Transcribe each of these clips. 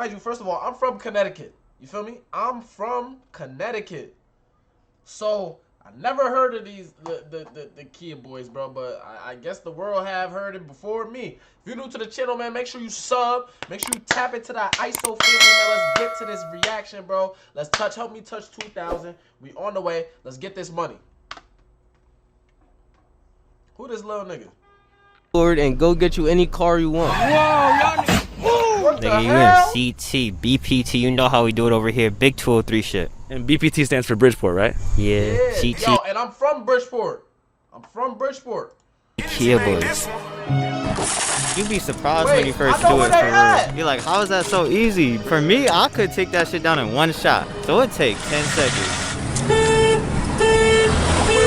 Mind you, first of all, I'm from Connecticut. You feel me? I'm from Connecticut. So I never heard of the Kia Boys, bro, but I guess the world have heard it before me. If you're new to the channel, man, make sure you sub. Make sure you tap into that ISO family, man. Let's get to this reaction, bro. Help me touch 2,000. We on the way. Let's get this money. Who this little nigga? And go get you any car you want. Whoa, y'all Nigga, you in CT, BPT, you know how we do it over here. Big 203 shit. And BPT stands for Bridgeport, right? Yeah, CT. Yo, and I'm from Bridgeport. Kia Boys. You'd be surprised when you first do it, for real. You're like, how is that so easy? For me, I could take that shit down in one shot. So it takes 10 seconds.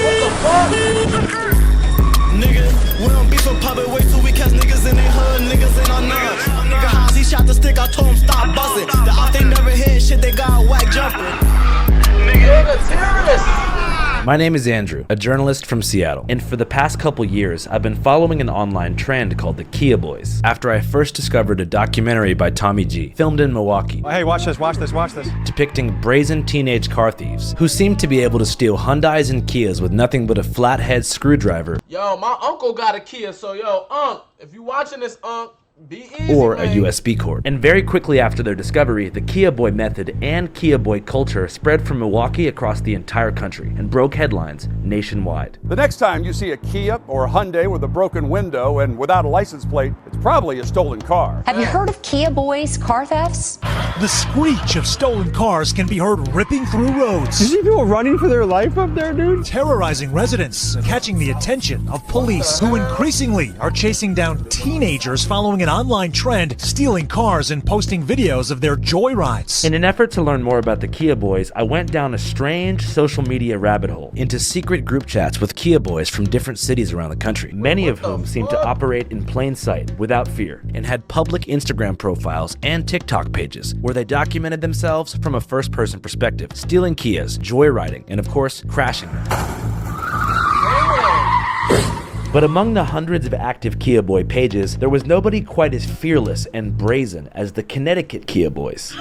What the fuck? Nigga, we don't be so public, wait till we catch niggas in they hood, niggas in our nuts. Nigga, House, he shot the stick, I told him stop buzzing. The op, they never hit shit, they got a whack jumper. Nigga, terrorist. My name is Andrew, a journalist from Seattle, and for the past couple years, I've been following an online trend called the Kia Boys, after I first discovered a documentary by Tommy G, filmed in Milwaukee. Oh, hey, watch this, Depicting brazen teenage car thieves, who seem to be able to steal Hyundais and Kias with nothing but a flathead screwdriver. Yo, my uncle got a Kia, so yo, Unc, if you watching this, Unc, be easy, or man. a USB cord. And very quickly after their discovery, the Kia Boy method and Kia Boy culture spread from Milwaukee across the entire country and broke headlines nationwide. The next time you see a Kia or a Hyundai with a broken window and without a license plate, it's probably a stolen car. Have you heard of Kia Boys car thefts? The screech of stolen cars can be heard ripping through roads. You see people running for their life up there, dude? Terrorizing residents and catching the attention of police, who increasingly are chasing down teenagers following an online trend, stealing cars and posting videos of their joyrides. In an effort to learn more about the Kia Boys, I went down a strange social media rabbit hole into secret group chats with Kia Boys from different cities around the country, many of whom seemed to operate in plain sight without fear, and had public Instagram profiles and TikTok pages where they documented themselves from a first-person perspective, stealing Kias, joyriding, and of course, crashing them. But among the hundreds of active Kia Boy pages, there was nobody quite as fearless and brazen as the Connecticut Kia Boys.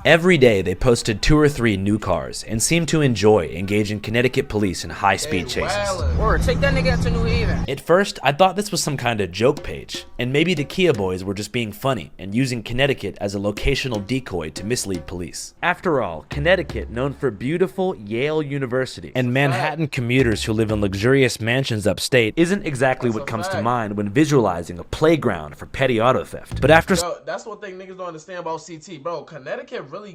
Every day they posted 2 or 3 new cars and seemed to enjoy engaging Connecticut police in high-speed chases. Or take that nigga out to New Haven. At first, I thought this was some kind of joke page, and maybe the Kia Boys were just being funny and using Connecticut as a locational decoy to mislead police. After all, Connecticut, known for beautiful Yale University, and Manhattan commuters who live in luxurious mansions upstate, isn't exactly what comes to mind when visualizing a playground for petty auto theft. But after that's one thing niggas don't understand about CT, bro. Connecticut really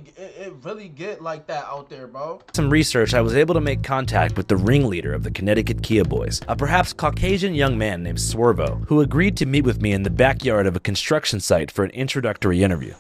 get like that out there, bro. Some research, I was able to make contact with the ringleader of the Connecticut Kia Boys, a perhaps Caucasian young man named Swervo, who agreed to meet with me in the backyard of a construction site for an introductory interview.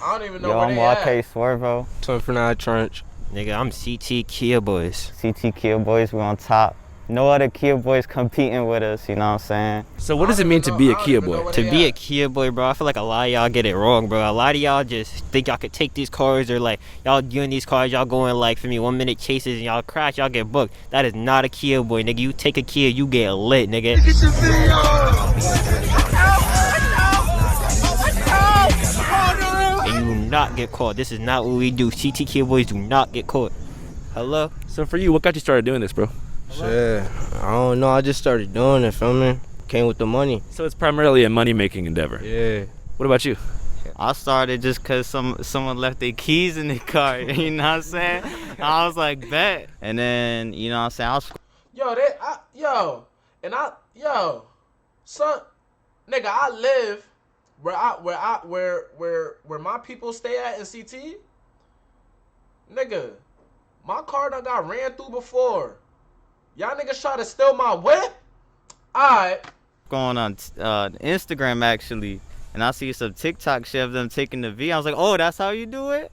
I don't even know Yo, where I'm they at. YK Swervo. 29 Trench. Nigga, I'm CT Kia Boys. CT Kia Boys, we on top. No other Kia Boys competing with us, you know what I'm saying? So what does it mean to be a Kia Boy? To be a Kia Boy, bro, I feel like a lot of y'all get it wrong, bro. A lot of y'all just think y'all could take these cars, or like, y'all doing these cars, y'all going like, for me, 1-minute chases and y'all crash, y'all get booked. That is not a Kia Boy, nigga. You take a Kia, you get lit, nigga. And you do not get caught. This is not what we do. CT Kia Boys do not get caught. Hello? So for you, what got you started doing this, bro? Shit, I don't know. I just started doing it, feel me? Came with the money. So it's primarily a money-making endeavor. Yeah. What about you? I started just cause someone left their keys in the car, you know what I'm saying? I was like, bet. And then, you know what I'm saying, son, nigga, I live where my people stay at in CT. Nigga, my car done got ran through before. Y'all niggas try to steal my whip? Alright. going on Instagram actually, and I see some TikTok shit of them taking the V. I was like, oh, that's how you do it?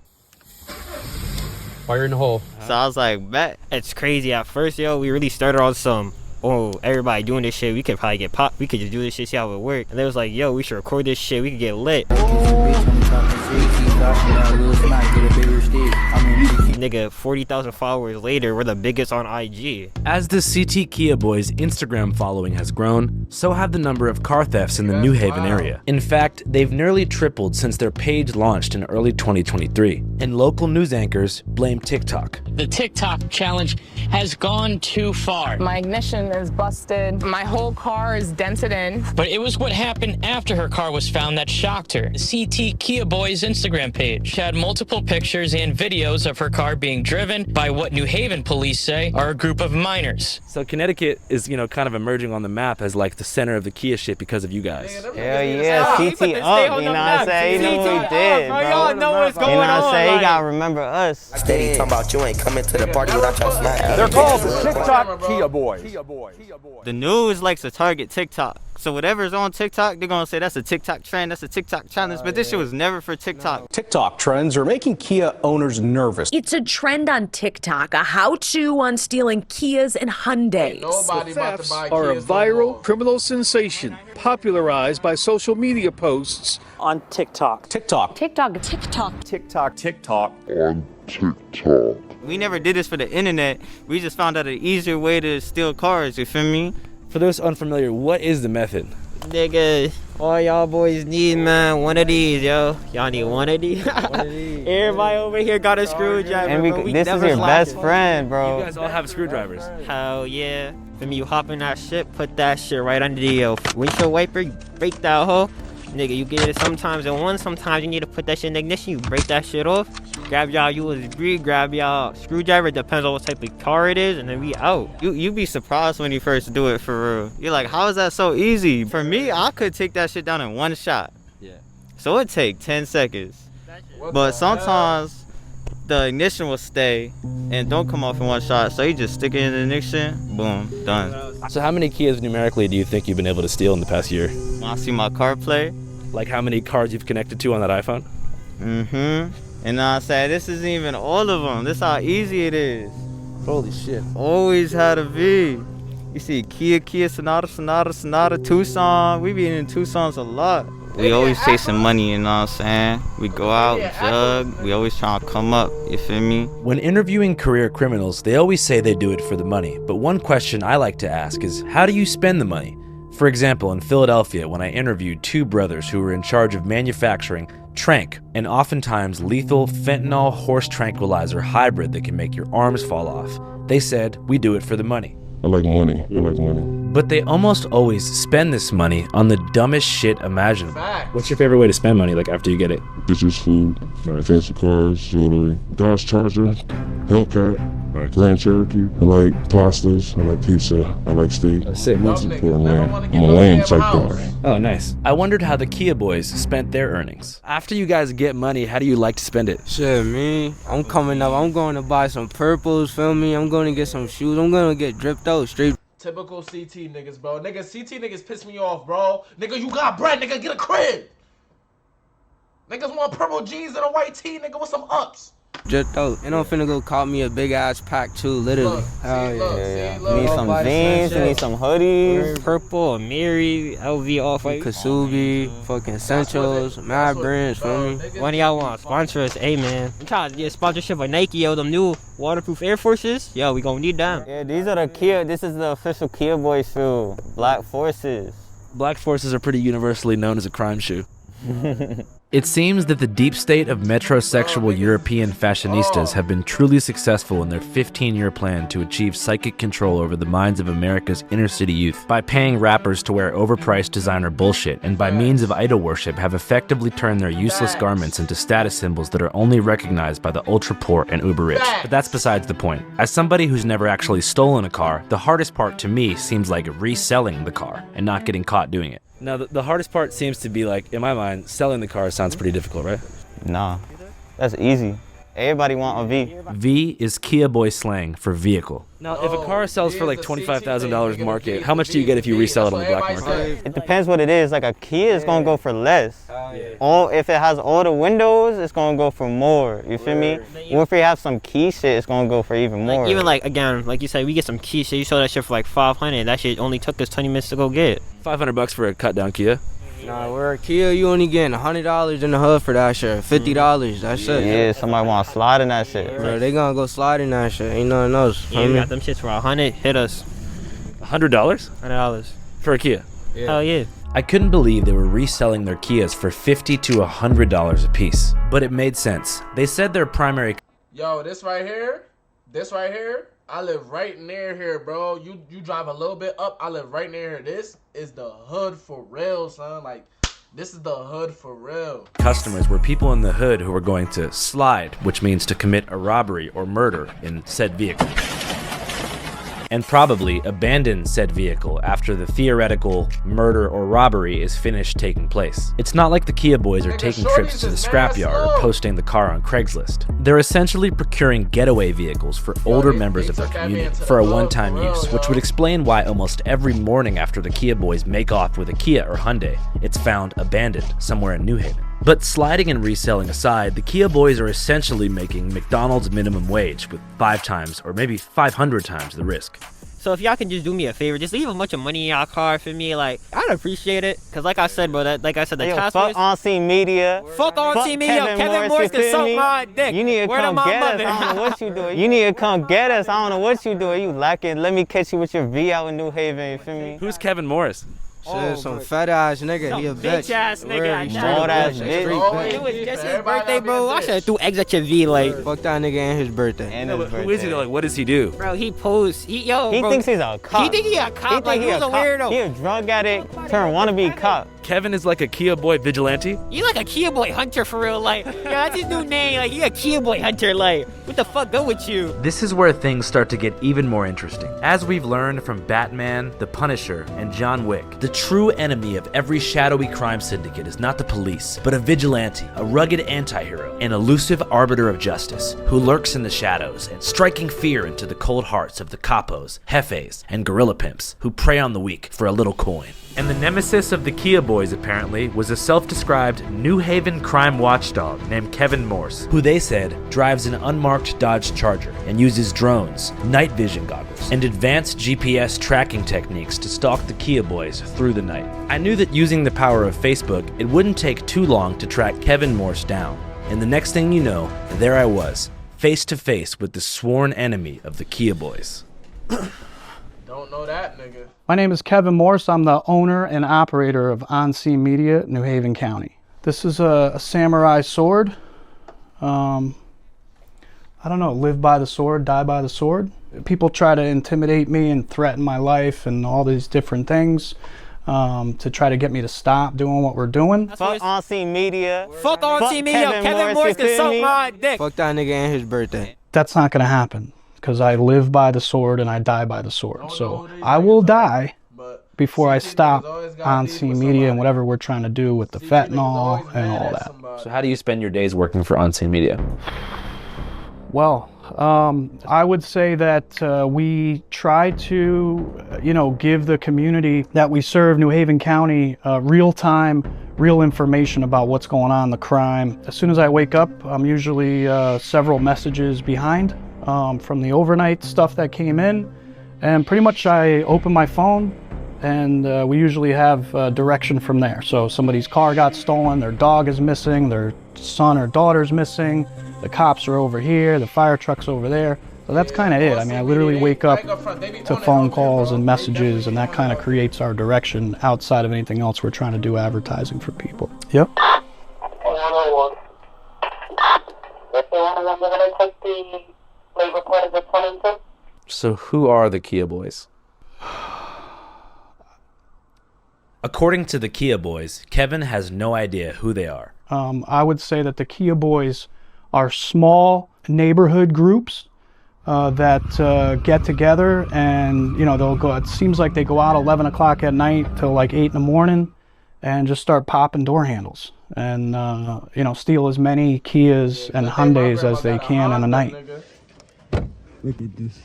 Fire in the hole. So I was like, bet. It's crazy. At first, yo, we really started on some, oh, everybody doing this shit, we could probably get popped. We could just do this shit, see how it work. And they was like, yo, we should record this shit. We could get lit. Nigga, 40,000 followers later, we're the biggest on IG. As the CT Kia Boys Instagram following has grown, so have the number of car thefts in the New Haven area. In fact, they've nearly tripled since their page launched in early 2023, and local news anchors blame TikTok. The TikTok challenge has gone too far. My ignition is busted. My whole car is dented in. But it was what happened after her car was found that shocked her. The CT Kia Boys Instagram page had multiple pictures and videos of her car being driven by what New Haven police say are a group of minors. So Connecticut is, kind of emerging on the map as like the center of the Kia shit because of you guys. Hell yeah, CT up, you know what I'm saying? You know what we did, bro. Y'all know what's going on. You know what I'm saying? You gotta remember us. Steady talking about you ain't coming to the party without your smack. They're called the TikTok Kia Boys. The news likes to target TikTok. So whatever's on TikTok, they're gonna say that's a TikTok trend, that's a TikTok challenge, but this shit was never for TikTok. TikTok trends are making Kia owners nervous. It's a trend on TikTok, a how-to on stealing Kias and Hyundais. Nobody about to buy are a Kias viral criminal sensation popularized by social media posts on TikTok. TikTok. TikTok. TikTok. TikTok. TikTok. On TikTok. We never did this for the internet. We just found out an easier way to steal cars, you feel me? For those unfamiliar, what is the method? Nigga, all y'all boys need, man, one of these, yo. Y'all need one of these? Everybody over here got a screwdriver, and bro. this is your best friend, bro. You guys all have screwdrivers. Hell yeah. For me, you hop in that shit, put that shit right under the windshield wiper, you break that hole. Nigga, you get it sometimes in one, sometimes you need to put that shit in the ignition, you break that shit off. Grab y'all USB, grab y'all screwdriver, depends on what type of car it is, and then we out. You be surprised when you first do it for real. You're like, how is that so easy? For me, I could take that shit down in one shot. Yeah. So it take 10 seconds. But sometimes the ignition will stay and don't come off in one shot, so you just stick it in the ignition, boom, done. So how many Kias numerically do you think you've been able to steal in the past year? When I see my CarPlay. Like how many cars you've connected to on that iPhone? And I say this isn't even all of them. This how easy it is. Holy shit. Always had a V. You see Kia, Sonata, Tucson. We be in Tucson's a lot. We always chasing money, you know what I'm saying? We go out, jug, we always trying to come up, you feel me? When interviewing career criminals, they always say they do it for the money. But one question I like to ask is, how do you spend the money? For example, in Philadelphia, when I interviewed two brothers who were in charge of manufacturing Trank, an oftentimes lethal fentanyl horse tranquilizer hybrid that can make your arms fall off, they said, we do it for the money. I like money. But they almost always spend this money on the dumbest shit imaginable. What's your favorite way to spend money, like after you get it? Bitches, food, fancy cars, jewelry, Dodge Charger, Hellcat, Grand Cherokee. I like pastas, I like pizza, I like steak. Sick. Most important, man. I'm a lame type guy. Oh, nice. I wondered how the Kia Boys spent their earnings. After you guys get money, how do you like to spend it? Shit, me, I'm coming up. I'm going to buy some purples, feel me? I'm going to get some shoes. I'm going to get dripped out straight. Typical CT niggas, bro. Nigga, CT niggas piss me off, bro. Nigga, you got bread, nigga, get a crib. Niggas want purple jeans and a white tee, nigga, with some ups. Dripped out. And I'm finna go cop me a big ass pack too, literally. Hell yeah. You need some jeans, you need some hoodies. Purple, Amiri, LV off-white. Kasubi, fucking Essentials, Mad Brands, feel me? One of y'all want to sponsor us? Hey, man. I'm trying to get a sponsorship of Nike, yo, them new waterproof Air Forces. Yo, we gonna need them. Yeah, these are the Kia, this is the official Kia Boy shoe. Black Forces. Black Forces are pretty universally known as a crime shoe. It seems that the deep state of metrosexual European fashionistas have been truly successful in their 15-year plan to achieve psychic control over the minds of America's inner-city youth by paying rappers to wear overpriced designer bullshit, and by means of idol worship have effectively turned their useless garments into status symbols that are only recognized by the ultra-poor and uber-rich. But that's besides the point. As somebody who's never actually stolen a car, the hardest part to me seems like reselling the car and not getting caught doing it. Now, the hardest part seems to be, like, in my mind, selling the car sounds pretty difficult, right? Nah, that's easy. Everybody want a V. V is Kia Boy slang for vehicle. Now, if a car sells for like $25,000 market, how much do you get if you resell it on the black market? It depends what it is. Like a Kia is gonna go for less. If it has all the windows, it's gonna go for more. You feel me? Or if you have some key shit, it's gonna go for even more. Like, even like, again, like you said, we get some key shit. You sold that shit for like $500. That shit only took us 20 minutes to go get. $500 for a cut down Kia? Nah, we're a Kia, you only getting $100 in the hood for that shit. $50, that's it. Yeah, somebody want to slide in that shit. Bro, they gonna go slide in that shit. Ain't nothing else. Yeah, we got them shits for $100. Hit us. $100? $100 for a Kia. Yeah. Hell yeah. I couldn't believe they were reselling their Kias for $50 to $100 a piece, but it made sense. They said their primary. Yo, this right here, I live right near here, bro. You drive a little bit up, I live right near here. This is the hood for real, son. Like, this is the hood for real. Customers were people in the hood who were going to slide, which means to commit a robbery or murder in said vehicle, and probably abandon said vehicle after the theoretical murder or robbery is finished taking place. It's not like the Kia boys are taking trips to the scrapyard or posting the car on Craigslist. They're essentially procuring getaway vehicles for older members of their community for a one-time use, which would explain why almost every morning after the Kia boys make off with a Kia or Hyundai, it's found abandoned somewhere in New Haven. But sliding and reselling aside, the Kia boys are essentially making McDonald's minimum wage with 5 times or maybe 500 times the risk. So if y'all can just do me a favor, just leave a bunch of money in y'all car for me, like, I'd appreciate it. Cause like I said, bro, the customers. Fuck On-Scene Media. Fuck On-Scene Media. Kevin Morris can suck my dick. You need to come get us. I don't know what you doing. You need to come get us. I don't know what you doing. You lacking. Let me catch you with your V out in New Haven. You feel me? Who's Kevin Morris? Shit, some fat ass nigga. He a bitch. Bitch ass nigga. Small ass bitch. It was just his birthday, bro. I should have threw eggs at your V, like. Fuck that nigga and his birthday. Who is he? Like, what does he do? Bro, he posts. He thinks he's a cop. He think he a cop. Like, he's a weirdo. He a drug addict turned wannabe cop. Kevin is like a Kia boy vigilante? You like a Kia boy hunter for real, like, yo, that's his new name, like, you a Kia boy hunter, like, what the fuck go with you? This is where things start to get even more interesting. As we've learned from Batman, The Punisher, and John Wick, the true enemy of every shadowy crime syndicate is not the police, but a vigilante, a rugged anti-hero, an elusive arbiter of justice, who lurks in the shadows and striking fear into the cold hearts of the capos, jefes, and gorilla pimps, who prey on the weak for a little coin. And the nemesis of the Kia boys, apparently, was a self-described New Haven crime watchdog named Kevin Morse, who they said drives an unmarked Dodge Charger and uses drones, night vision goggles, and advanced GPS tracking techniques to stalk the Kia boys through the night. I knew that using the power of Facebook, it wouldn't take too long to track Kevin Morse down. And the next thing you know, there I was, face to face with the sworn enemy of the Kia boys. Don't know that, nigga. My name is Kevin Morse. I'm the owner and operator of On-Scene Media, New Haven County. This is a samurai sword. I don't know, live by the sword, die by the sword. People try to intimidate me and threaten my life and all these different things to try to get me to stop doing what we're doing. Fuck On-Scene Media. Fuck On-Scene Media. Kevin Morris can suck my dick. Fuck that nigga and his birthday. That's not gonna happen, because I live by the sword and I die by the sword. So I will die before I stop On-Scene Media and whatever we're trying to do with the fentanyl and all that. So how do you spend your days working for On-Scene Media? Well, I would say that we try to, give the community that we serve, New Haven County, real-time, real information about what's going on, the crime. As soon as I wake up, I'm usually several messages behind from the overnight stuff that came in, and pretty much I open my phone and we usually have direction from there. So somebody's car got stolen, their dog is missing, their son or daughter's missing, the cops are over here, the fire truck's over there. So that's kind of it. I mean, I literally wake up to phone calls and messages, and that kind of creates our direction outside of anything else we're trying to do advertising for people. Yep. So who are the Kia boys? According to the Kia boys, Kevin has no idea who they are. I would say that the Kia boys are small neighborhood groups that get together, and they'll go. It seems like they go out 11 o'clock at night till like 8 in the morning, and just start popping door handles and steal as many Kias and Hyundais as they can in a night. Look at this.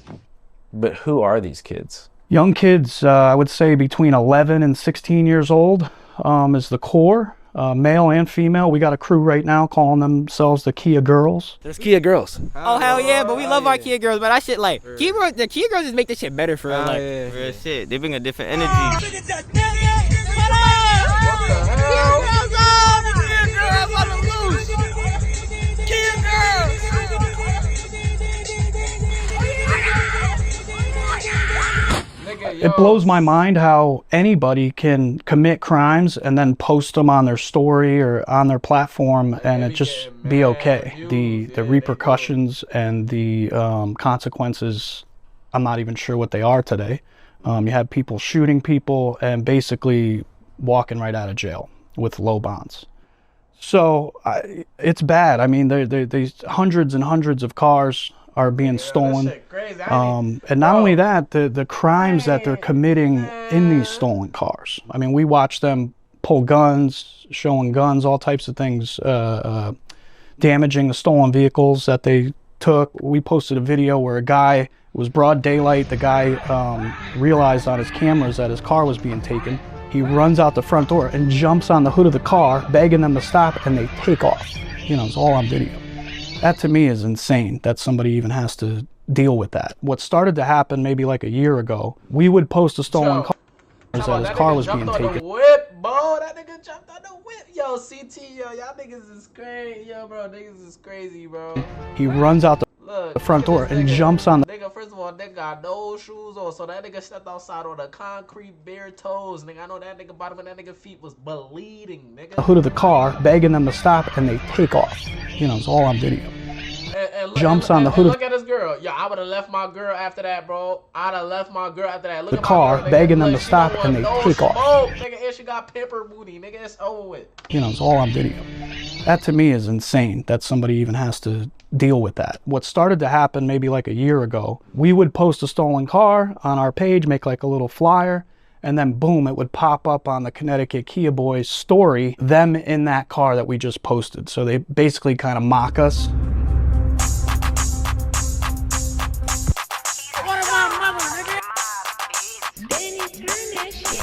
But who are these kids? Young kids, I would say between 11 and 16 years old is the core, male and female. We got a crew right now calling themselves the Kia Girls. There's Kia Girls. Oh, hell yeah, but we love our Kia Girls, but I shit like, the Kia Girls just make this shit better for real. Real shit. They bring a different energy. It blows my mind how anybody can commit crimes and then post them on their story or on their platform and it just be okay. The repercussions and the consequences, I'm not even sure what they are today. You have people shooting people and basically walking right out of jail with low bonds. So it's bad. I mean, there's hundreds and hundreds of cars are being stolen. And not only that, the crimes that they're committing in these stolen cars. I mean, we watch them pull guns, showing guns, all types of things, damaging the stolen vehicles that they took. We posted a video where a guy, it was broad daylight, the guy realized on his cameras that his car was being taken. He runs out the front door and jumps on the hood of the car, begging them to stop, and they take off. You know, it's all on video. That to me is insane that somebody even has to deal with that. What started to happen maybe like a year ago, we would post a stolen car that his car was being taken. The whip, bro. That nigga jumped on the whip. Yo, CT, yo, y'all niggas is crazy. Yo, bro, niggas is crazy, bro. He runs out the front door and jumps on the nigga. First of all, nigga got no shoes on, so that nigga stepped outside on the concrete, bare toes. Nigga, I know that nigga bottom of that nigga feet was bleeding, nigga. hood of the car, begging them to stop, and they take off. You know, it's all on video. Jumps on the hood of look at this girl. Yo, I would have left my girl after that, bro. I'd have left my girl after that. Look the at car, my girl, begging them to stop, and they take off. Oh, nigga, and she got pepper booty, nigga. It's over with. You know, it's all on video. That to me is insane that somebody even has to deal with that. What started to happen maybe like a year ago, we would post a stolen car on our page, make like a little flyer, and then boom, it would pop up on the Connecticut Kia Boyz story, them in that car that we just posted. So they basically kind of mock us.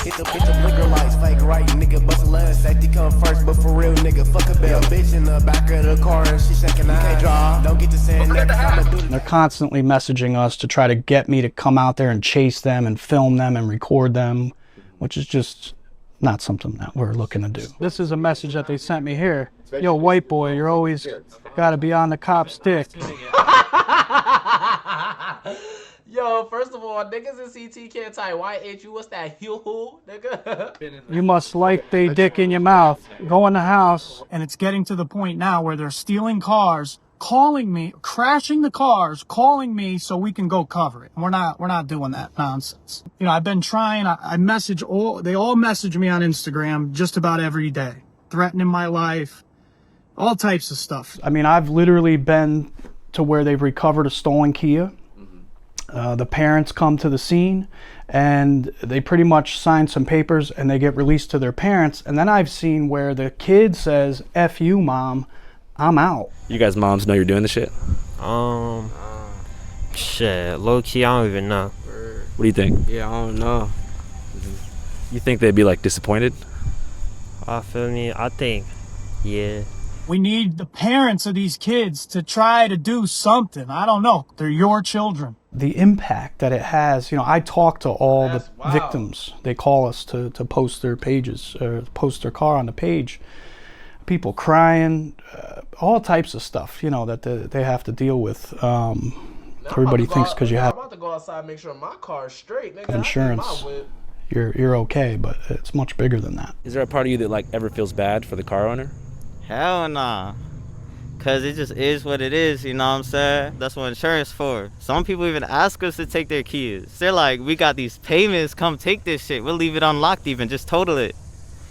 Hit the blinker lights, fake right, nigga, bust left, safety come first, but for real, nigga, fuck a bell, bitch in the back of the car, and she shaking eyes, can't draw, don't get to saying next, I'ma do. They're constantly messaging us to try to get me to come out there and chase them and film them and record them, which is just not something that we're looking to do. This is a message that they sent me here. Yo, white boy, you're always gotta be on the cop's dick. Yo, first of all, niggas in CT can't type YHU. What's that? Hoo-hoo, nigga? You must like they dick in your mouth. Go in the house. And it's getting to the point now where they're stealing cars, calling me, crashing the cars, calling me so we can go cover it. We're not doing that nonsense. You know, I've been trying. I message they all message me on Instagram just about every day, threatening my life, all types of stuff. I mean, I've literally been to where they've recovered a stolen Kia. The parents come to the scene and they pretty much sign some papers and they get released to their parents. And then I've seen where the kid says, F you, mom, I'm out. You guys' moms know you're doing the shit? Shit, low key, I don't even know. What do you think? Yeah, I don't know. You think they'd be like disappointed? I feel me, I think, yeah. We need the parents of these kids to try to do something. I don't know. They're your children. The impact that it has, you know, I talk to all the victims. They call us to post their pages, or post their car on the page. People crying, all types of stuff, you know, that they have to deal with. Everybody thinks because you have I'm about to go outside and make sure my car's straight, nigga. insurance, you're okay, but it's much bigger than that. Is there a part of you that like ever feels bad for the car owner? Hell nah. Cause it just is what it is, you know what I'm saying? That's what insurance for. Some people even ask us to take their keys. They're like, we got these payments, come take this shit. We'll leave it unlocked even, just total it.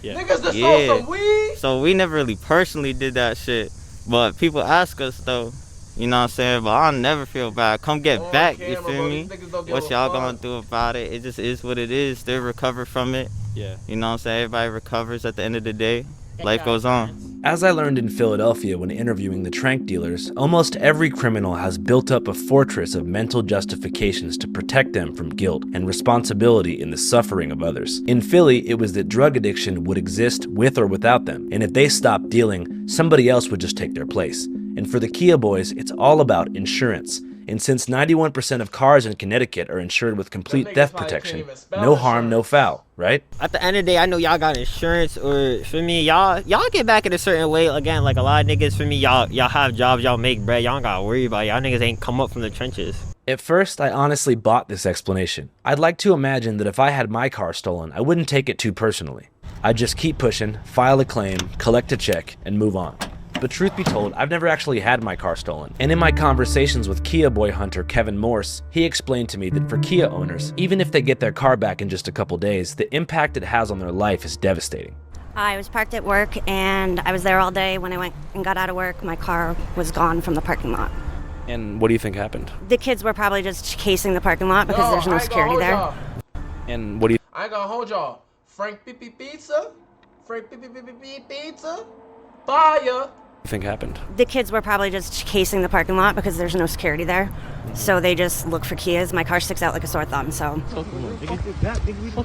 Yeah. Niggas that stole some weed? So we never really personally did that shit. But people ask us though, you know what I'm saying? But I'll never feel bad. Come get back, you feel me? What y'all gonna do about it? It just is what it is. They'll recover from it. Yeah. You know what I'm saying? Everybody recovers at the end of the day. Life goes on. As I learned in Philadelphia when interviewing the trank dealers, almost every criminal has built up a fortress of mental justifications to protect them from guilt and responsibility in the suffering of others. In Philly, it was that drug addiction would exist with or without them, and if they stopped dealing, somebody else would just take their place. And for the Kia Boyz, it's all about insurance. And since 91% of cars in Connecticut are insured with complete theft protection, no harm, no foul, right? At the end of the day, I know y'all got insurance, or for me, y'all get back in a certain way. Again, like a lot of niggas, for me, y'all have jobs, y'all make bread, y'all don't gotta worry about it. Y'all niggas ain't come up from the trenches. At first, I honestly bought this explanation. I'd like to imagine that if I had my car stolen, I wouldn't take it too personally. I'd just keep pushing, file a claim, collect a check, and move on. But truth be told, I've never actually had my car stolen. And in my conversations with Kia boy hunter Kevin Morse, he explained to me that for Kia owners, even if they get their car back in just a couple days, the impact it has on their life is devastating. I was parked at work and I was there all day. When I went and got out of work, my car was gone from the parking lot. And what do you think happened? The kids were probably just casing the parking lot because there's no security there. And what do you... I ain't gonna hold y'all. Frank Pee Pizza? Frank Pee Pizza? Fire! think happened? The kids were probably just casing the parking lot because there's no security there. So they just look for Kias. My car sticks out like a sore thumb, so. Fuck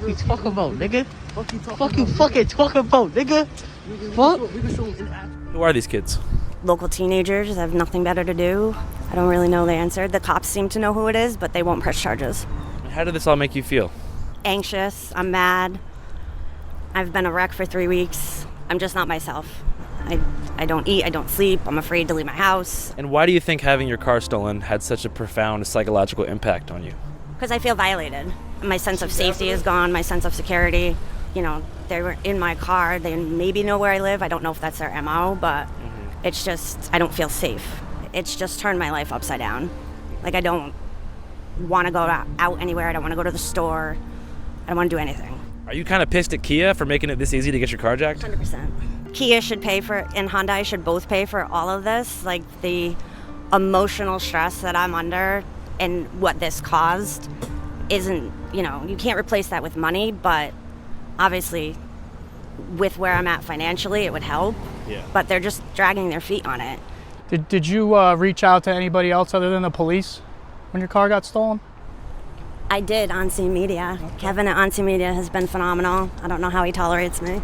you talk about, nigga? Fuck you fucking talk about, nigga? Fuck? Who are these kids? Local teenagers have nothing better to do. I don't really know the answer. The cops seem to know who it is, but they won't press charges. How did this all make you feel? Anxious. I'm mad. I've been a wreck for 3 weeks. I'm just not myself. I don't eat, I don't sleep, I'm afraid to leave my house. And why do you think having your car stolen had such a profound psychological impact on you? Because I feel violated. My sense of safety is gone, my sense of security. You know, they were in my car, they maybe know where I live. I don't know if that's their MO, but it's just, I don't feel safe. It's just turned my life upside down. Like, I don't want to go out anywhere, I don't want to go to the store, I don't want to do anything. Are you kind of pissed at Kia for making it this easy to get your car jacked? 100%. Kia should pay for, and Hyundai should both pay for all of this. Like, the emotional stress that I'm under and what this caused isn't, you know, you can't replace that with money, but obviously with where I'm at financially, it would help. Yeah. But they're just dragging their feet on it. Did you reach out to anybody else other than the police when your car got stolen? I did, ISOCee Media. Okay. Kevin at ISOCee Media has been phenomenal. I don't know how he tolerates me.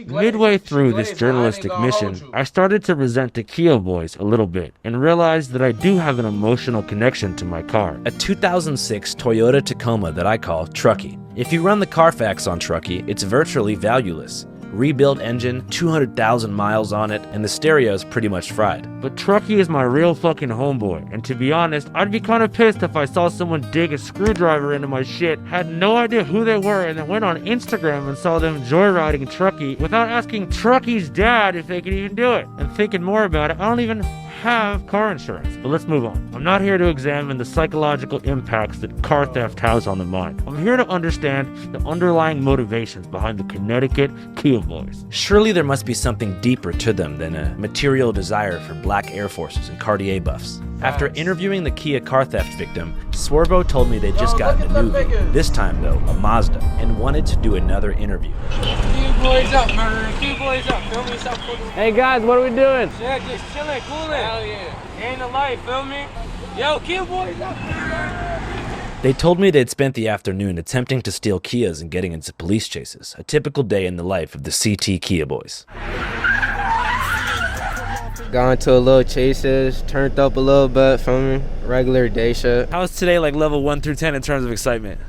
Midway through this journalistic mission, I started to resent the Kia boys a little bit and realized that I do have an emotional connection to my car. A 2006 Toyota Tacoma that I call Truckee. If you run the Carfax on Truckee, it's virtually valueless. Rebuilt engine, 200,000 miles on it, and the stereo is pretty much fried. But Truckee is my real fucking homeboy, and to be honest, I'd be kind of pissed if I saw someone dig a screwdriver into my shit, had no idea who they were, and then went on Instagram and saw them joyriding Truckee without asking Truckee's dad if they could even do it. And thinking more about it, I don't even have car insurance. But let's move on. I'm not here to examine the psychological impacts that car theft has on the mind. I'm here to understand the underlying motivations behind the Connecticut Kia boys. Surely there must be something deeper to them than a material desire for black Air Forces and Cartier buffs. After interviewing the Kia car theft victim, Swervo told me they'd just gotten a new vehicle, this time though, a Mazda, and wanted to do another interview. Kia boys up, man. Kia boys up. Feel me? Hey guys, what are we doing? Yeah, just chilling, cooling. Hell yeah. Ain't the life, feel me? Yo, Kia boys up. They told me they'd spent the afternoon attempting to steal Kias and getting into police chases, a typical day in the life of the CT Kia boys. Got into a little chases, turned up a little bit, feel me? Regular day shit. How was today like level 1 through 10 in terms of excitement?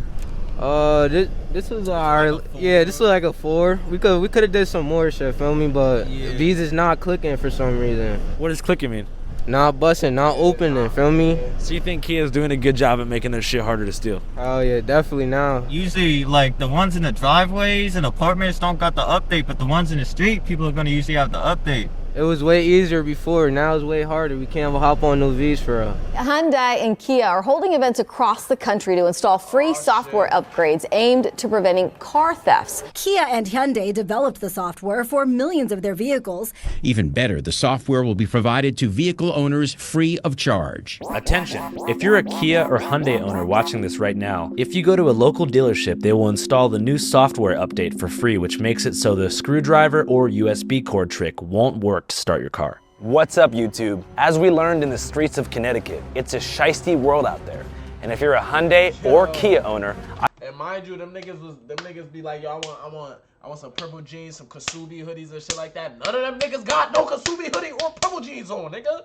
This was this was like a 4. We could have did some more shit, feel me? But these is not clicking for some reason. What does clicking mean? Not busting, not opening, feel me? So you think Kia's doing a good job at making their shit harder to steal? Oh yeah, definitely now. Usually, like, the ones in the driveways and apartments don't got the update, but the ones in the street, people are gonna usually have the update. It was way easier before, now it's way harder. We can't hop on no V's for real. Hyundai and Kia are holding events across the country to install free software upgrades aimed to preventing car thefts. Kia and Hyundai developed the software for millions of their vehicles. Even better, the software will be provided to vehicle owners free of charge. Attention! If you're a Kia or Hyundai owner watching this right now, if you go to a local dealership, they will install the new software update for free, which makes it so the screwdriver or USB cord trick won't work to start your car. What's up, YouTube? As we learned in the streets of Connecticut, it's a shiesty world out there. And if you're a Hyundai or Kia owner, and mind you, them niggas be like, yo, I want some purple jeans, some Kasubi hoodies and shit like that. None of them niggas got no Kasubi hoodie or purple jeans on, nigga.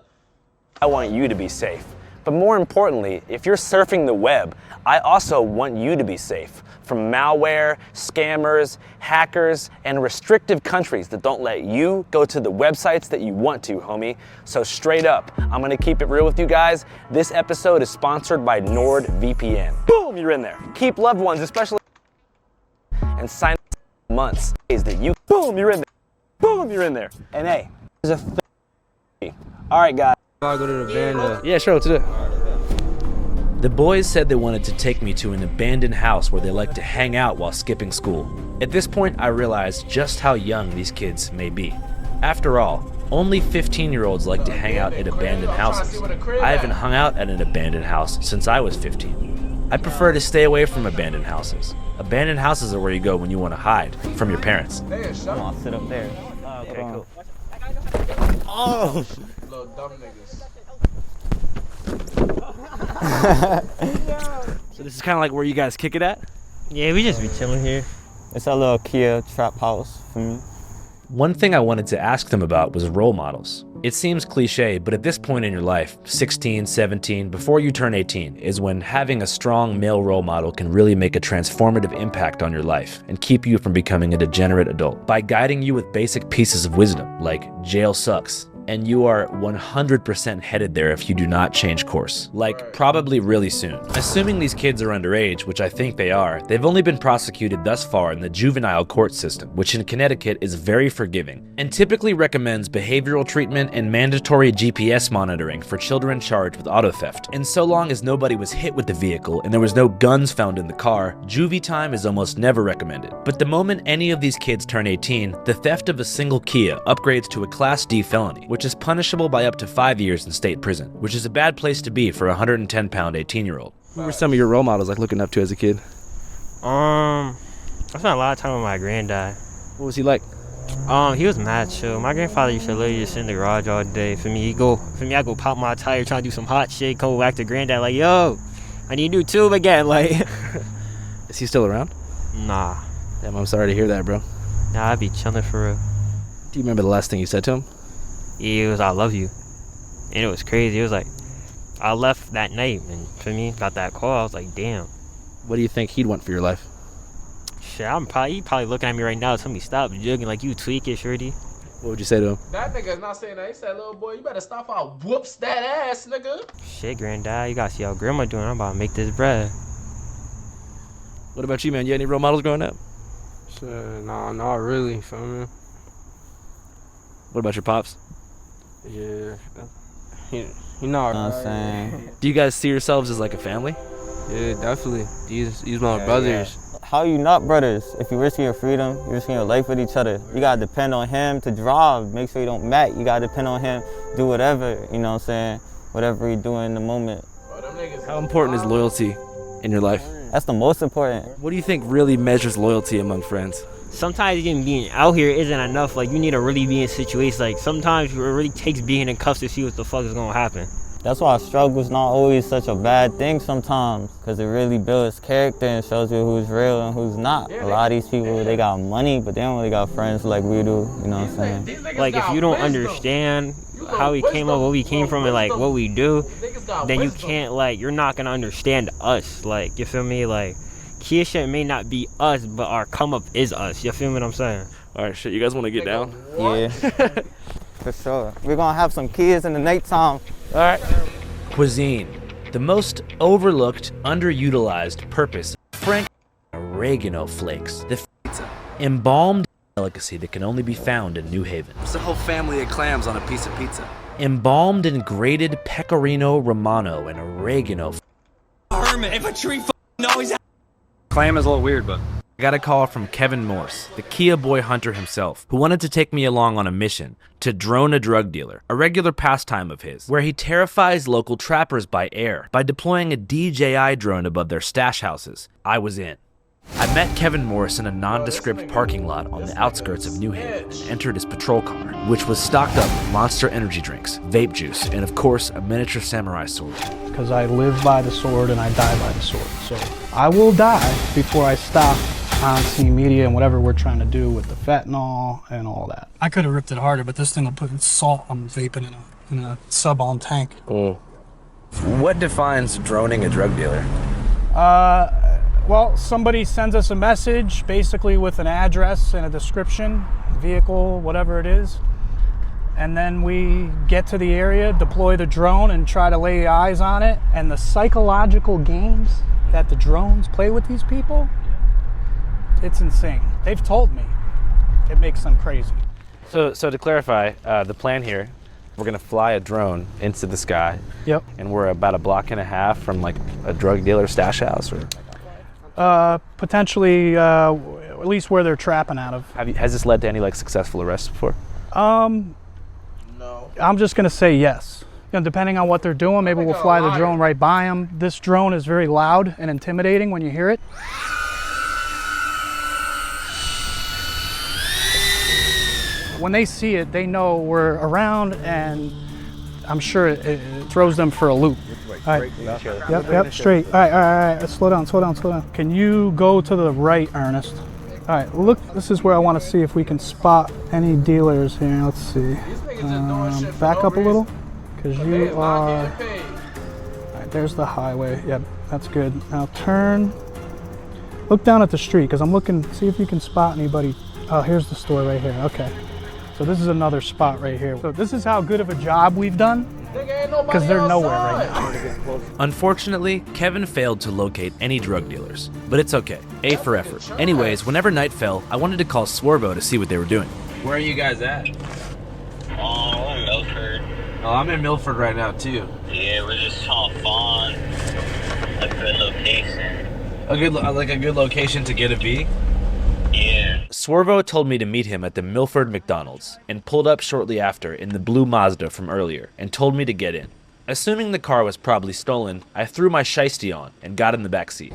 I want you to be safe. But more importantly, if you're surfing the web, I also want you to be safe from malware, scammers, hackers, and restrictive countries that don't let you go to the websites that you want to, homie. So straight up, I'm gonna keep it real with you guys. This episode is sponsored by NordVPN. Boom, you're in there. Keep loved ones, especially, and sign months is that you, boom, you're in there. Boom, you're in there. And hey, there's a all right, guys. I go to the band. Yeah, sure, let's do it. The boys said they wanted to take me to an abandoned house where they like to hang out while skipping school. At this point, I realized just how young these kids may be. After all, only 15-year-olds like to hang out at abandoned houses. I haven't hung out at an abandoned house since I was 15. I prefer to stay away from abandoned houses. Abandoned houses are where you go when you want to hide from your parents. Come on, sit up there. Okay, cool. Oh! Little dumb niggas. So this is kind of like where you guys kick it at? Yeah, we just be chilling here. It's a little Kia trap house for me. One thing I wanted to ask them about was role models. It seems cliche, but at this point in your life, 16, 17, before you turn 18, is when having a strong male role model can really make a transformative impact on your life and keep you from becoming a degenerate adult. By guiding you with basic pieces of wisdom, like jail sucks, and you are 100% headed there if you do not change course. Like, probably really soon. Assuming these kids are underage, which I think they are, they've only been prosecuted thus far in the juvenile court system, which in Connecticut is very forgiving, and typically recommends behavioral treatment and mandatory GPS monitoring for children charged with auto theft. And so long as nobody was hit with the vehicle and there was no guns found in the car, juvie time is almost never recommended. But the moment any of these kids turn 18, the theft of a single Kia upgrades to a Class D felony, which is punishable by up to 5 years in state prison, which is a bad place to be for a 110-pound 18-year-old. Who were some of your role models like looking up to as a kid? I spent a lot of time with my granddad. What was he like? He was mad chill. My grandfather used to literally just sit in the garage all day. I go pop my tire, trying to do some hot shit, come back to granddad like, yo, I need a new tube again. Like, is he still around? Nah. Damn, I'm sorry to hear that, bro. Nah, I'd be chilling for real. Do you remember the last thing you said to him? Yeah, it was I love you. And it was crazy. It was like, I left that night, and for me, got that call. I was like, damn. What do you think he'd want for your life? Shit, he probably looking at me right now, telling me stop jugging, like you tweak it, shorty. What would you say to him? That nigga's not saying that. He said, little boy, you better stop or I whoops that ass, nigga. Shit, granddad, you gotta see how grandma doing. I'm about to make this bread. What about you, man? You had any role models growing up? Nah, not really, feel me? What about your pops? Yeah, you know what I'm saying. Do you guys see yourselves as like a family? Yeah, definitely. These my brothers. How you not brothers? If you're risking your freedom, you're risking your life with each other. You gotta depend on him to drive. Make sure you don't mac. You gotta depend on him. Do whatever, you know what I'm saying? Whatever he doing in the moment. How important is loyalty in your life? That's the most important. What do you think really measures loyalty among friends? Sometimes even being out here isn't enough. Like, you need to really be in situations. Like, sometimes it really takes being in cuffs to see what the fuck is gonna happen. That's why struggle's not always such a bad thing sometimes, because it really builds character and shows you who's real and who's not. A lot of these people, they got money, but they don't really got friends like we do, you know what I'm saying? Like, if you don't understand how we came up, where we came from, and like what we do, then you can't, like, you're not gonna understand us. Like, you feel me? Like, Kia shit may not be us, but our come up is us. You feel me what I'm saying? All right, shit, you guys want to get down? Yeah, for sure. We're gonna have some kids in the nighttime. All right. Cuisine. The most overlooked, underutilized purpose of Frank oregano flakes. The pizza. Embalmed delicacy that can only be found in New Haven. It's a whole family of clams on a piece of pizza. Embalmed and grated pecorino romano and oregano. Hermit, if a tree knows. Clam is a little weird, but I got a call from Kevin Morse, the Kia boy hunter himself, who wanted to take me along on a mission to drone a drug dealer, a regular pastime of his, where he terrifies local trappers by air by deploying a DJI drone above their stash houses. I was in. I met Kevin Morse in a nondescript parking lot on the outskirts of New Haven and entered his patrol car, which was stocked up with Monster energy drinks, vape juice, and of course a miniature samurai sword. Because I live by the sword and I die by the sword. So I will die before I stop on team media and whatever we're trying to do with the fentanyl and all that. I could have ripped it harder, but this thing will put salt I'm vaping in a sub-on tank. Oh. What defines droning a drug dealer? Well, somebody sends us a message, basically with an address and a description, vehicle, whatever it is. And then we get to the area, deploy the drone, and try to lay eyes on it. And the psychological games that the drones play with these people, it's insane. They've told me. It makes them crazy. So to clarify, the plan here, we're gonna fly a drone into the sky. Yep. And we're about a block and a half from like a drug dealer stash house, or? Potentially, at least where they're trapping out of. Has this led to any like successful arrests before? No. I'm just gonna say yes. You know, depending on what they're doing, maybe we'll fly the drone right by them. This drone is very loud and intimidating when you hear it. When they see it, they know we're around, and I'm sure it throws them for a loop. All right. Yep, straight. All right. Slow down. Can you go to the right, Ernest? All right, look, this is where I want to see if we can spot any dealers here. Let's see. Back up a little, because you are... All right, there's the highway. Yep, that's good. Now turn. Look down at the street, because I'm looking, see if you can spot anybody. Oh, here's the store right here. Okay. So this is another spot right here. So this is how good of a job we've done, because they're nowhere right now. Unfortunately, Kevin failed to locate any drug dealers, but it's okay. A for effort. Anyways, whenever night fell, I wanted to call Swervo to see what they were doing. Where are you guys at? Oh, we're in Milford. Oh, I'm in Milford right now too. Yeah, we're just trying to find a good location. A good location to get a V? Yeah. Swervo told me to meet him at the Milford McDonald's and pulled up shortly after in the blue Mazda from earlier and told me to get in. Assuming the car was probably stolen, I threw my shiesty on and got in the back seat.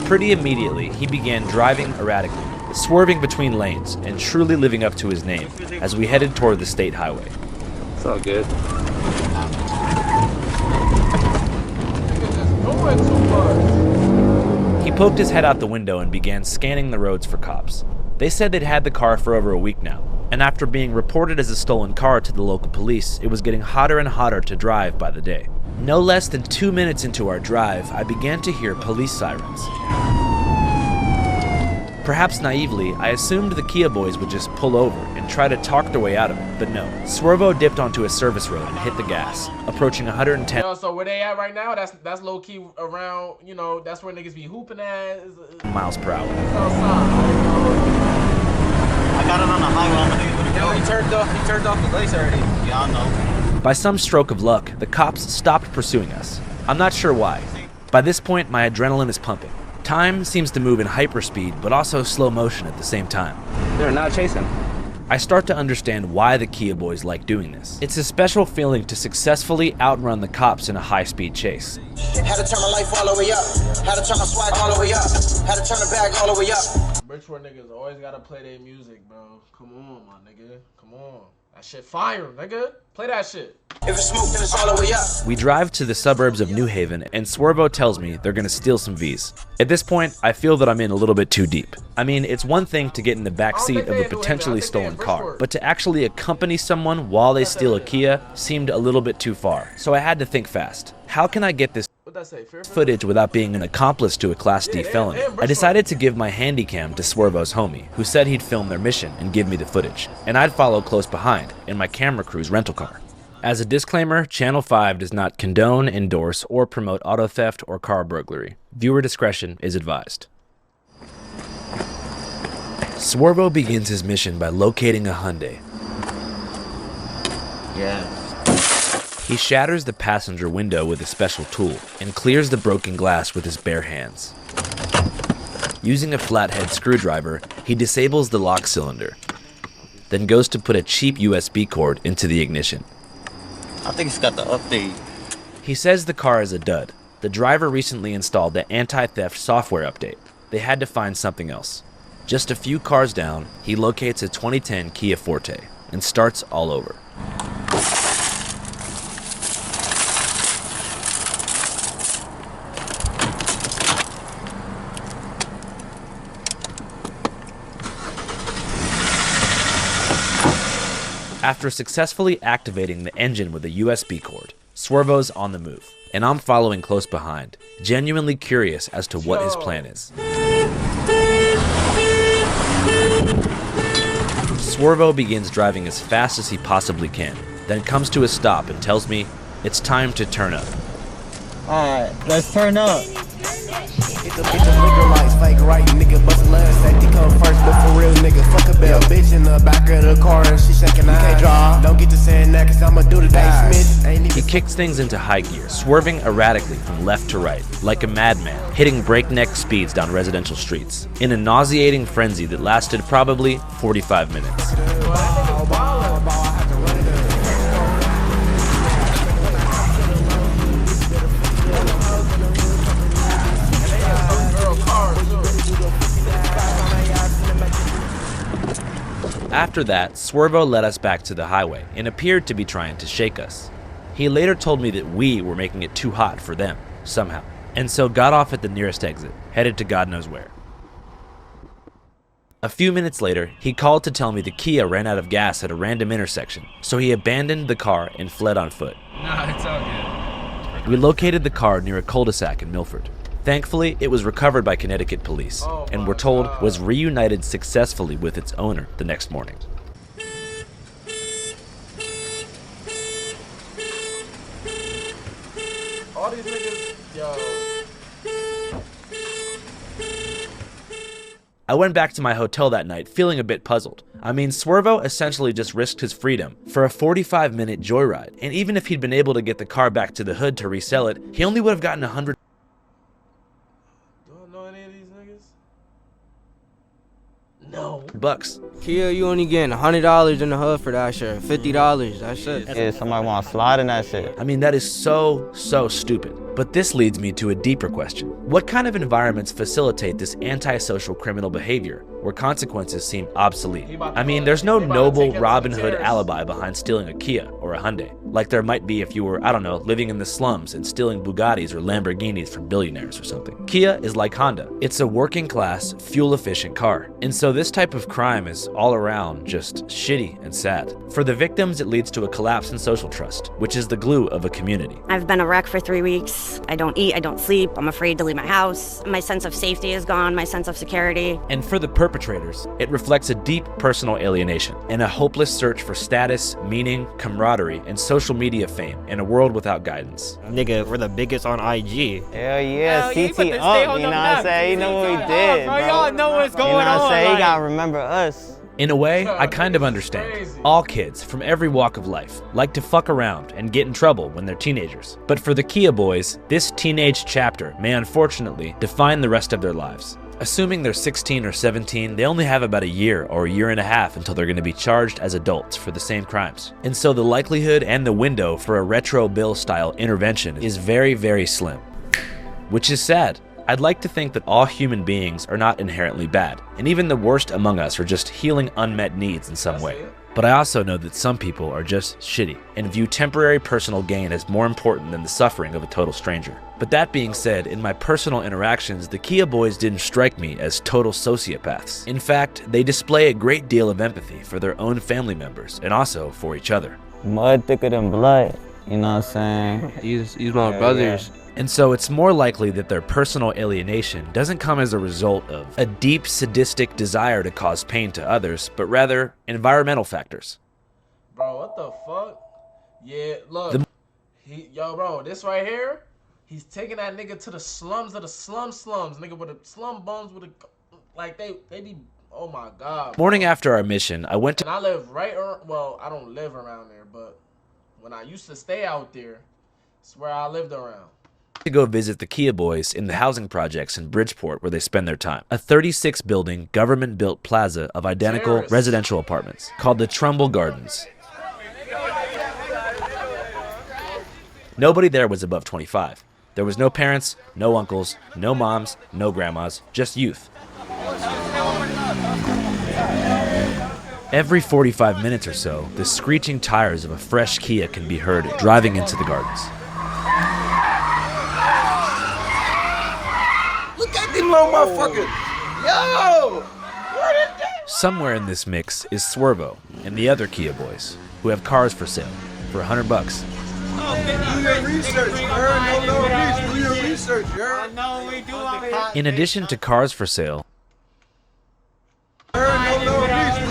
Pretty immediately, he began driving erratically, swerving between lanes and truly living up to his name as we headed toward the state highway. It's all good. He poked his head out the window and began scanning the roads for cops. They said they'd had the car for over a week now, and after being reported as a stolen car to the local police, it was getting hotter and hotter to drive by the day. No less than 2 minutes into our drive, I began to hear police sirens. Perhaps naively, I assumed the Kia boys would just pull over and try to talk their way out of it, but no. Swervo dipped onto a service road and hit the gas, approaching 110. Yo, so where they at right now? That's low key around. You know, that's where niggas be hooping at. Miles per hour. I got it on the highway. Yo, he turned off the lights already. Yeah, I know. By some stroke of luck, the cops stopped pursuing us. I'm not sure why. By this point, my adrenaline is pumping. Time seems to move in hyperspeed, but also slow motion at the same time. They're not chasing. I start to understand why the Kia boys like doing this. It's a special feeling to successfully outrun the cops in a high-speed chase. Had to turn my life all the way up. Had to turn my swag all the way up. Had to turn the bag all the way up. Bridgeport niggas always gotta play their music, bro. Come on, my nigga. Come on. That shit fire, nigga. Play that shit. If it's smoke, then it's all the way up. We drive to the suburbs of New Haven, and Swervo tells me they're gonna steal some Vs. At this point, I feel that I'm in a little bit too deep. I mean, it's one thing to get in the back seat of a potentially stolen car, but to actually accompany someone while they steal a Kia seemed a little bit too far. So I had to think fast. How can I get this footage without being an accomplice to a Class D felony? I decided to give my handy cam to Swervo's homie, who said he'd film their mission and give me the footage, and I'd follow close behind in my camera crew's rental car. As a disclaimer, Channel 5 does not condone, endorse, or promote auto theft or car burglary. Viewer discretion is advised. Swervo begins his mission by locating a Hyundai. Yeah. He shatters the passenger window with a special tool and clears the broken glass with his bare hands. Using a flathead screwdriver, he disables the lock cylinder, then goes to put a cheap USB cord into the ignition. I think it's got the update. He says the car is a dud. The driver recently installed the anti-theft software update. They had to find something else. Just a few cars down, he locates a 2010 Kia Forte and starts all over. After successfully activating the engine with a USB cord, Swervo's on the move, and I'm following close behind, genuinely curious as to what his plan is. Swervo begins driving as fast as he possibly can, then comes to a stop and tells me it's time to turn up. Alright, let's turn up. Get the figure like fake right, nigga. Bust a last safety come first, but for real, nigga. Fuck a bell, bitch in the back of the car and she shaking her can't draw. Don't get to saying that cause I'ma do the Smith. He kicks things into high gear, swerving erratically from left to right, like a madman, hitting breakneck speeds down residential streets, in a nauseating frenzy that lasted probably 45 minutes. After that, Swervo led us back to the highway and appeared to be trying to shake us. He later told me that we were making it too hot for them, somehow, and so got off at the nearest exit, headed to God knows where. A few minutes later, he called to tell me the Kia ran out of gas at a random intersection, so he abandoned the car and fled on foot. Nah, it's all good. We located the car near a cul-de-sac in Milford. Thankfully, it was recovered by Connecticut police, and we're told was reunited successfully with its owner the next morning. All these niggas, yo. I went back to my hotel that night feeling a bit puzzled. I mean, Swervo essentially just risked his freedom for a 45-minute joyride, and even if he'd been able to get the car back to the hood to resell it, he only would have gotten 100 No. bucks. Kia, you only getting $100 in the hood for that shit. $50. That's it. Yeah, somebody want to slide in that shit. I mean, that is so stupid. But this leads me to a deeper question. What kind of environments facilitate this antisocial criminal behavior where consequences seem obsolete? I mean, there's no noble Robin Hood alibi behind stealing a Kia or a Hyundai, like there might be if you were, I don't know, living in the slums and stealing Bugattis or Lamborghinis from billionaires or something. Kia is like Honda. It's a working class, fuel-efficient car. And so this type of crime is all around just shitty and sad. For the victims, it leads to a collapse in social trust, which is the glue of a community. I've been a wreck for 3 weeks. I don't eat, I don't sleep, I'm afraid to leave my house. My sense of safety is gone, my sense of security. And for the perpetrators, it reflects a deep personal alienation and a hopeless search for status, meaning, camaraderie, and social media fame in a world without guidance. Nigga, we're the biggest on IG. Hell yeah, CT up, you know what I'm saying? You know what we did, bro. Y'all know what's going on. You know what I'm saying? You gotta remember us. In a way, I kind of understand. All kids from every walk of life like to fuck around and get in trouble when they're teenagers. But for the Kia boys, this teenage chapter may unfortunately define the rest of their lives. Assuming they're 16 or 17, they only have about a year or a year and a half until they're going to be charged as adults for the same crimes. And so the likelihood and the window for a retro bill style intervention is very slim. Which is sad. I'd like to think that all human beings are not inherently bad, and even the worst among us are just healing unmet needs in some way. But I also know that some people are just shitty and view temporary personal gain as more important than the suffering of a total stranger. But that being said, in my personal interactions, the Kia boys didn't strike me as total sociopaths. In fact, they display a great deal of empathy for their own family members and also for each other. Mud thicker than blood, you know what I'm saying? These my brothers. Yeah. And so it's more likely that their personal alienation doesn't come as a result of a deep sadistic desire to cause pain to others, but rather environmental factors. Bro, what the fuck? Yeah, look. Yo, bro, this right here, he's taking that nigga to the slums of the slums, nigga, with the slum bums with the, like, they be, oh my God. Morning after our mission, I went to... And I live right, well, I don't live around there, but when I used to stay out there, it's where I lived around. To go visit the Kia boys in the housing projects in Bridgeport where they spend their time. A 36-building, government-built plaza of identical residential apartments called the Trumbull Gardens. Nobody there was above 25. There was no parents, no uncles, no moms, no grandmas, just youth. Every 45 minutes or so, the screeching tires of a fresh Kia can be heard driving into the gardens. Little motherfucker. Yo! What is that? Somewhere in this mix is Swervo and the other Kia boys who have cars for sale for $100. Do your research, you heard? No, do your research, you heard? I know we do out here. In addition to cars for sale, Do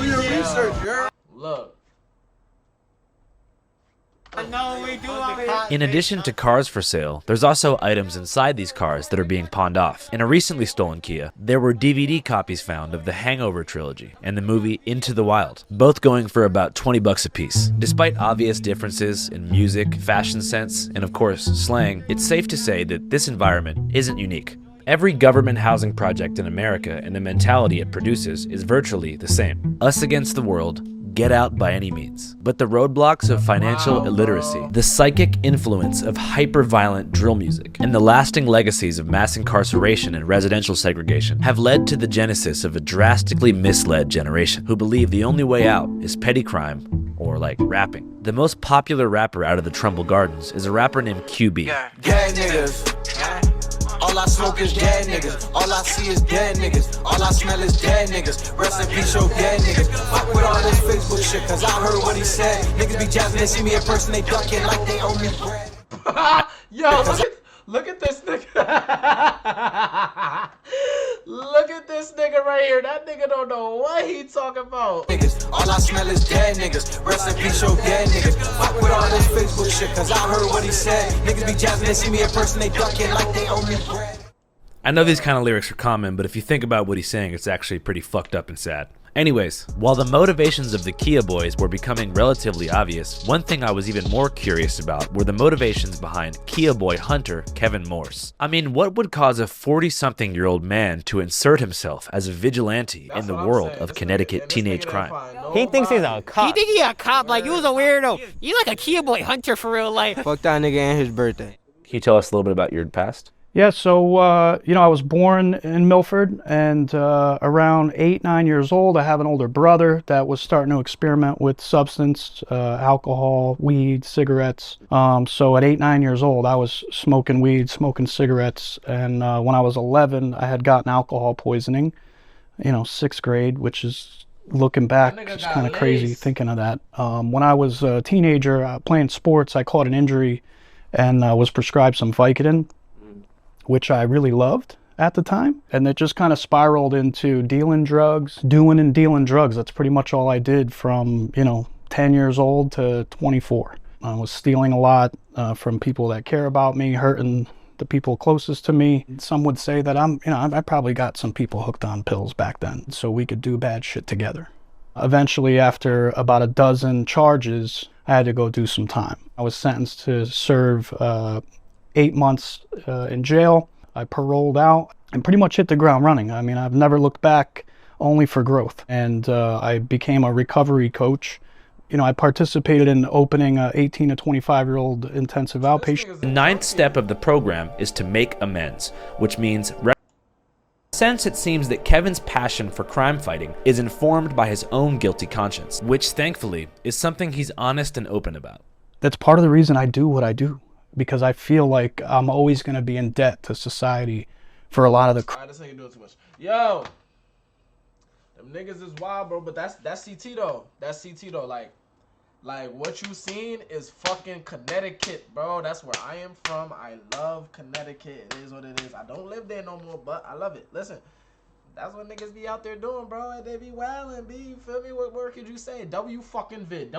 your research, you heard? Look. I know we do out here. In addition to cars for sale, there's also items inside these cars that are being pawned off. In a recently stolen Kia, there were DVD copies found of the Hangover trilogy and the movie Into the Wild, both going for about $20 a piece. Despite obvious differences in music, fashion sense, and of course, slang, it's safe to say that this environment isn't unique. Every government housing project in America and the mentality it produces is virtually the same. Us against the world, get out by any means. But the roadblocks of financial illiteracy, the psychic influence of hyper-violent drill music, and the lasting legacies of mass incarceration and residential segregation have led to the genesis of a drastically misled generation who believe the only way out is petty crime or like rapping. The most popular rapper out of the Trumbull Gardens is a rapper named QB. Gang niggas. All I smoke is dead niggas. All I see is dead niggas. All I smell is dead niggas. Rest in peace, yo, dead niggas. Fuck with all this Facebook shit, cause I heard what he said. Niggas be jazzing, they see me in person, they ducking like they owe me bread. Yo, look at this nigga. Look at this nigga right here. That nigga don't know what he talking about. Niggas, all I smell is dead niggas. Rest in peace, yo, dead niggas. Fuck with all this Facebook shit, cause I heard what he said. Niggas be jazzing, they see me in person, they ducking like they owe me bread. I know these kind of lyrics are common, but if you think about what he's saying, it's actually pretty fucked up and sad. Anyways, while the motivations of the Kia Boys were becoming relatively obvious, one thing I was even more curious about were the motivations behind Kia Boy hunter Kevin Morse. I mean, what would cause a 40-something-year-old man to insert himself as a vigilante in the world of Connecticut teenage crime? He thinks he's a cop. He think he a cop, like you was a weirdo. You like a Kia Boy hunter for real life. Fuck that nigga and his birthday. Can you tell us a little bit about your past? Yeah, so, I was born in Milford, and around 8-9 years old, I have an older brother that was starting to experiment with substance, alcohol, weed, cigarettes. So at 8-9 years old, I was smoking weed, smoking cigarettes, and when I was 11, I had gotten alcohol poisoning, 6th grade, which is, looking back, it's kind of crazy thinking of that. When I was a teenager, playing sports, I caught an injury and was prescribed some Vicodin, which I really loved at the time. And it just kind of spiraled into dealing drugs, doing and dealing drugs. That's pretty much all I did from, 10 years old to 24. I was stealing a lot from people that care about me, hurting the people closest to me. Some would say that I probably got some people hooked on pills back then, so we could do bad shit together. Eventually, after about a dozen charges, I had to go do some time. I was sentenced to serve 8 months in jail. I paroled out and pretty much hit the ground running. I mean, I've never looked back, only for growth. And I became a recovery coach. I participated in opening a 18 to 25-year-old intensive outpatient. The 9th step of the program is to make amends, which means since it seems that Kevin's passion for crime fighting is informed by his own guilty conscience, which thankfully is something he's honest and open about. That's part of the reason I do what I do, because I feel like I'm always going to be in debt to society for a lot of the... Alright, this nigga doing too much. Yo! Them niggas is wild, bro, but that's CT though. That's CT though. Like what you seen is fucking Connecticut, bro. That's where I am from. I love Connecticut. It is what it is. I don't live there no more, but I love it. Listen, that's what niggas be out there doing, bro. And they be wildin', B. You feel me? What more could you say? W fucking vid.